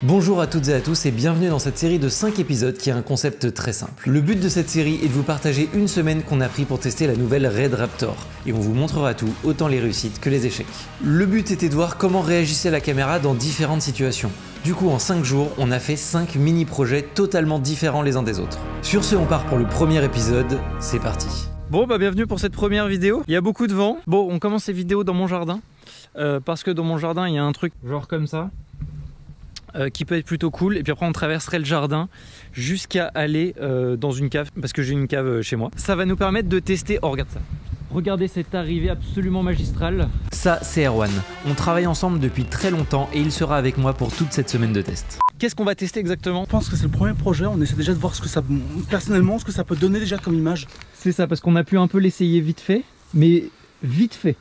Bonjour à toutes et à tous et bienvenue dans cette série de 5 épisodes qui a un concept très simple. Le but de cette série est de vous partager une semaine qu'on a pris pour tester la nouvelle Red Raptor et on vous montrera tout, autant les réussites que les échecs. Le but était de voir comment réagissait la caméra dans différentes situations. Du coup en 5 jours, on a fait 5 mini-projets totalement différents les uns des autres. Sur ce, on part pour le premier épisode, c'est parti. Bon bah bienvenue pour cette première vidéo, il y a beaucoup de vent. Bon, on commence ces vidéos dans mon jardin, parce que dans mon jardin il y a un truc genre comme ça. Qui peut être plutôt cool, et puis après on traverserait le jardin jusqu'à aller dans une cave, parce que j'ai une cave chez moi. Ça va nous permettre de tester, oh regarde ça, regardez cette arrivée absolument magistrale. Ça c'est Erwan, on travaille ensemble depuis très longtemps et il sera avec moi pour toute cette semaine de test. Qu'est-ce qu'on va tester exactement? Je pense que c'est le premier projet, on essaie déjà de voir ce que ça, personnellement, ce que ça peut donner déjà comme image. C'est ça, parce qu'on a pu un peu l'essayer vite fait, mais vite fait,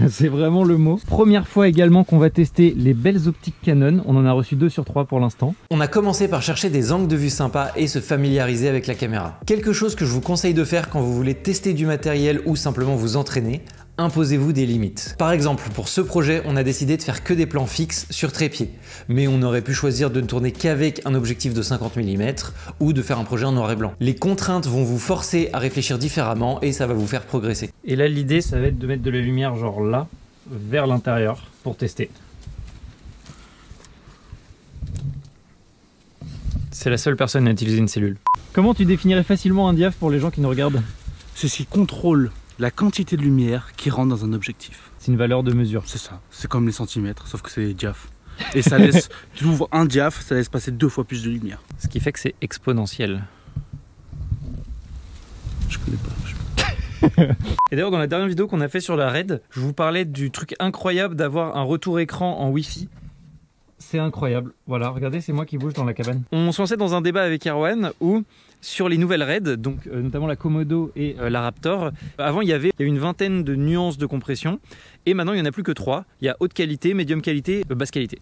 c'est vraiment le mot. Première fois également qu'on va tester les belles optiques Canon, on en a reçu 2 sur 3 pour l'instant. On a commencé par chercher des angles de vue sympas et se familiariser avec la caméra. Quelque chose que je vous conseille de faire quand vous voulez tester du matériel ou simplement vous entraîner, imposez-vous des limites. Par exemple, pour ce projet, on a décidé de faire que des plans fixes sur trépied. Mais on aurait pu choisir de ne tourner qu'avec un objectif de 50 mm ou de faire un projet en noir et blanc. Les contraintes vont vous forcer à réfléchir différemment et ça va vous faire progresser. Et là, l'idée, ça va être de mettre de la lumière genre là, vers l'intérieur, pour tester. C'est la seule personne à utiliser une cellule. Comment tu définirais facilement un diaph pour les gens qui nous regardent? C'est ce qui contrôle la quantité de lumière qui rentre dans un objectif. C'est une valeur de mesure. C'est ça, c'est comme les centimètres, sauf que c'est des diaphes. Et ça laisse, tu ouvres un diaph, ça laisse passer 2 fois plus de lumière. Ce qui fait que c'est exponentiel. Je connais pas. Et d'ailleurs dans la dernière vidéo qu'on a fait sur la Red, je vous parlais du truc incroyable d'avoir un retour écran en Wi-Fi. C'est incroyable. Voilà, regardez, c'est moi qui bouge dans la cabane. On se lançait dans un débat avec Erwan où sur les nouvelles Red, donc notamment la Komodo et la Raptor, avant il y avait une vingtaine de nuances de compression et maintenant il n'y en a plus que 3. Il y a haute qualité, médium qualité, basse qualité.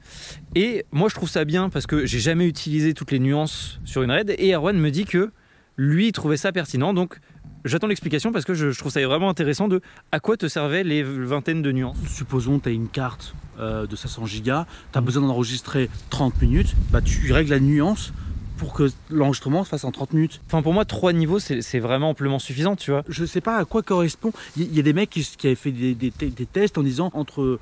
Et moi je trouve ça bien parce que j'ai jamais utilisé toutes les nuances sur une Red et Erwan me dit que lui il trouvait ça pertinent, donc j'attends l'explication parce que je trouve ça vraiment intéressant de à quoi te servaient les vingtaines de nuances. Supposons que tu as une carte de 500 Go, tu as besoin d'enregistrer 30 minutes, bah tu règles la nuance pour que l'enregistrement se fasse en 30 minutes. Enfin pour moi 3 niveaux c'est vraiment amplement suffisant, tu vois. Je sais pas à quoi correspond, il y a des mecs qui avaient fait des tests en disant entre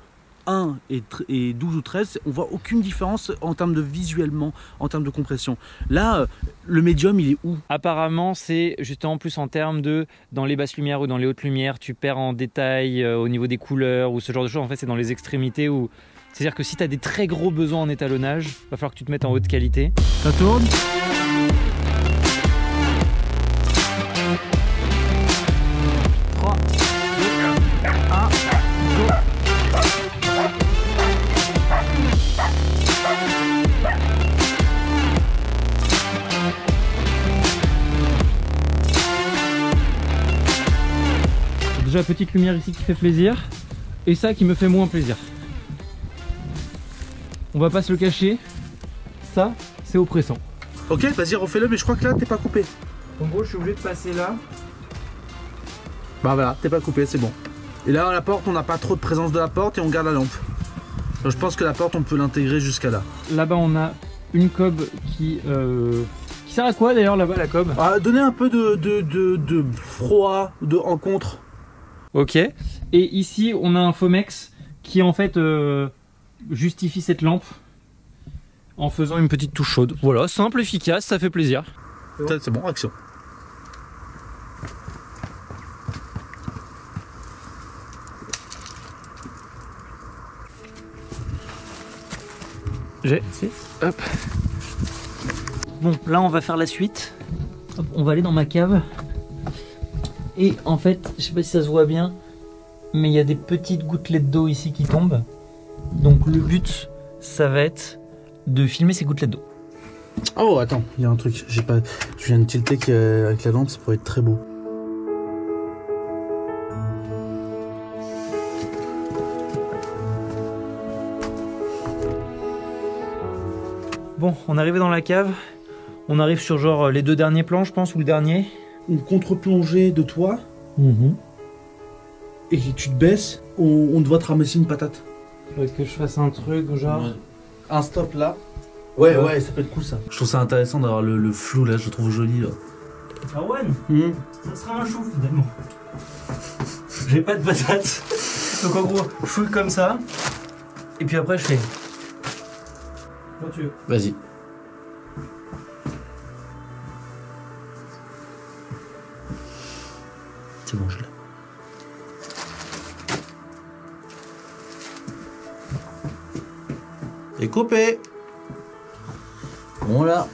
1 et 12 ou 13, on voit aucune différence en termes de visuellement, en termes de compression. Là, le médium, il est où? Apparemment, c'est justement plus en termes de dans les basses lumières ou dans les hautes lumières, tu perds en détail au niveau des couleurs ou ce genre de choses. En fait, c'est dans les extrémités où... C'est-à-dire que si tu as des très gros besoins en étalonnage, il va falloir que tu te mettes en haute qualité. Ça tourne? Déjà petite lumière ici qui fait plaisir et ça qui me fait moins plaisir. On va pas se le cacher, ça c'est oppressant. Ok, vas-y refais-le, mais je crois que là t'es pas coupé. En gros je suis obligé de passer là. Bah voilà, t'es pas coupé, c'est bon. Et là à la porte on n'a pas trop de présence de la porte et on garde la lampe. Donc, je pense que la porte on peut l'intégrer jusqu'à là. Là-bas on a une cob qui sert à quoi d'ailleurs là-bas la cob? Donner un peu de froid en contre. Ok, et ici on a un Fomex qui en fait justifie cette lampe en faisant une petite touche chaude. Voilà, simple, efficace, ça fait plaisir. C'est bon, action. Hop. Bon, là on va faire la suite. Hop, on va aller dans ma cave. Et en fait, je sais pas si ça se voit bien, mais il y a des petites gouttelettes d'eau ici qui tombent. Donc le but, ça va être de filmer ces gouttelettes d'eau. Oh attends, il y a un truc, je viens de tilter avec la lampe, ça pourrait être très beau. Bon, on est arrivé dans la cave. On arrive sur genre les 2 derniers plans, je pense, ou le dernier. Une contre-plongée de toi. Et tu te baisses, on doit te ramasser une patate. Faudrait que je fasse un truc genre... Un stop là. Ouais, ouais, ça peut être cool ça. Je trouve ça intéressant d'avoir le flou là, je le trouve joli là. Erwan, ça sera un chou finalement. J'ai pas de patates. Donc en gros, je fouille comme ça. Et puis après, je fais. Quand tu veux. Vas-y. C'est bon, je l'ai. Et coupé. Bon là.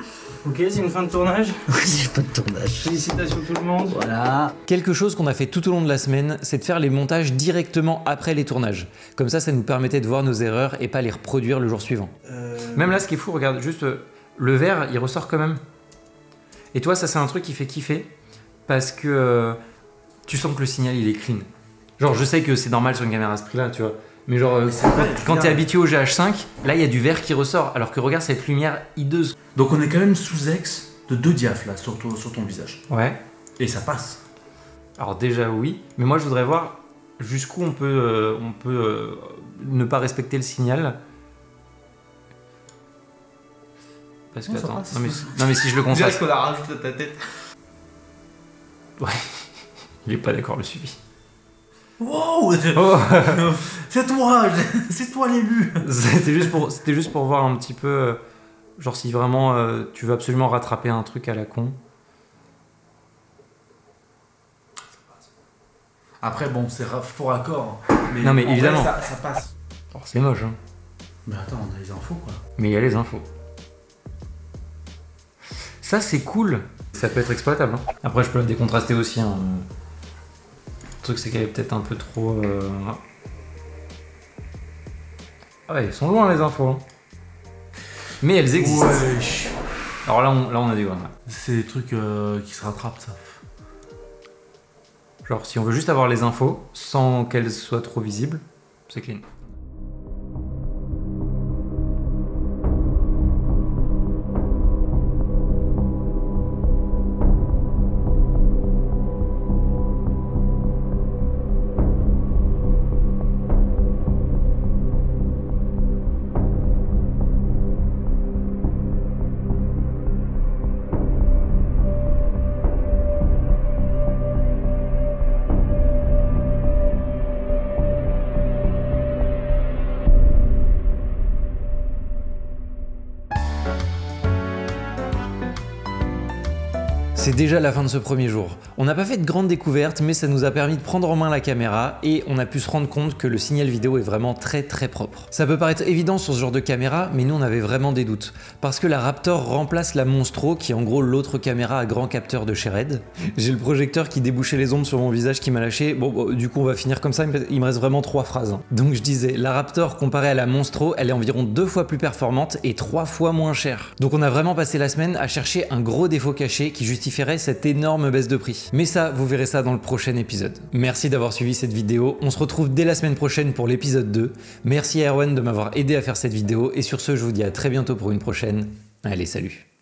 Ok, c'est une fin de tournage. C'est pas de tournage. Félicitations tout le monde. Voilà. Quelque chose qu'on a fait tout au long de la semaine, c'est de faire les montages directement après les tournages. Comme ça nous permettait de voir nos erreurs et pas les reproduire le jour suivant. Même là, ce qui est fou, regarde, juste le vert, il ressort quand même. Et toi, ça c'est un truc qui fait kiffer parce que tu sens que le signal il est clean. Genre, je sais que c'est normal sur une caméra à ce prix-là, tu vois. Mais genre, quand t'es habitué au GH5, là il y a du vert qui ressort. Alors que regarde cette lumière hideuse. Donc on est quand même sous ex de 2 diaphes là sur ton visage. Ouais. Et ça passe. Alors déjà oui, mais moi je voudrais voir jusqu'où on peut ne pas respecter le signal. Parce que Non, ça attends, passe. non mais si je le contraste. qu'on a rajouté ta tête. Ouais. Il est pas d'accord le suivi. Wow. Oh. C'est toi l'élu. C'était juste pour voir un petit peu, genre si vraiment tu veux absolument rattraper un truc à la con. Après bon, c'est faux raccord. Non, mais en évidemment. vrai, ça passe. Oh, c'est moche, hein. Mais attends, on a les infos quoi. Mais il y a les infos. Ça c'est cool. Ça peut être exploitable. Hein. Après je peux la décontraster aussi. Hein. Le truc c'est qu'elle est peut-être un peu trop... Ah ouais, ils sont loin les infos. Hein. Mais elles existent. Ouais. Alors là on a des grenades. C'est des trucs qui se rattrapent ça. Genre si on veut juste avoir les infos sans qu'elles soient trop visibles, c'est clean. C'est déjà la fin de ce premier jour. On n'a pas fait de grandes découvertes, mais ça nous a permis de prendre en main la caméra et on a pu se rendre compte que le signal vidéo est vraiment très propre. Ça peut paraître évident sur ce genre de caméra, mais nous on avait vraiment des doutes. Parce que la Raptor remplace la Monstro, qui est en gros l'autre caméra à grand capteur de chez Red. J'ai le projecteur qui débouchait les ombres sur mon visage qui m'a lâché. Bon, du coup on va finir comme ça, il me reste vraiment 3 phrases. Hein. Donc je disais, la Raptor comparée à la Monstro, elle est environ 2 fois plus performante et 3 fois moins chère. Donc on a vraiment passé la semaine à chercher un gros défaut caché qui justifierait cette énorme baisse de prix. Mais ça, vous verrez ça dans le prochain épisode. Merci d'avoir suivi cette vidéo. On se retrouve dès la semaine prochaine pour l'épisode 2. Merci à Erwan de m'avoir aidé à faire cette vidéo et sur ce, je vous dis à très bientôt pour une prochaine. Allez, salut!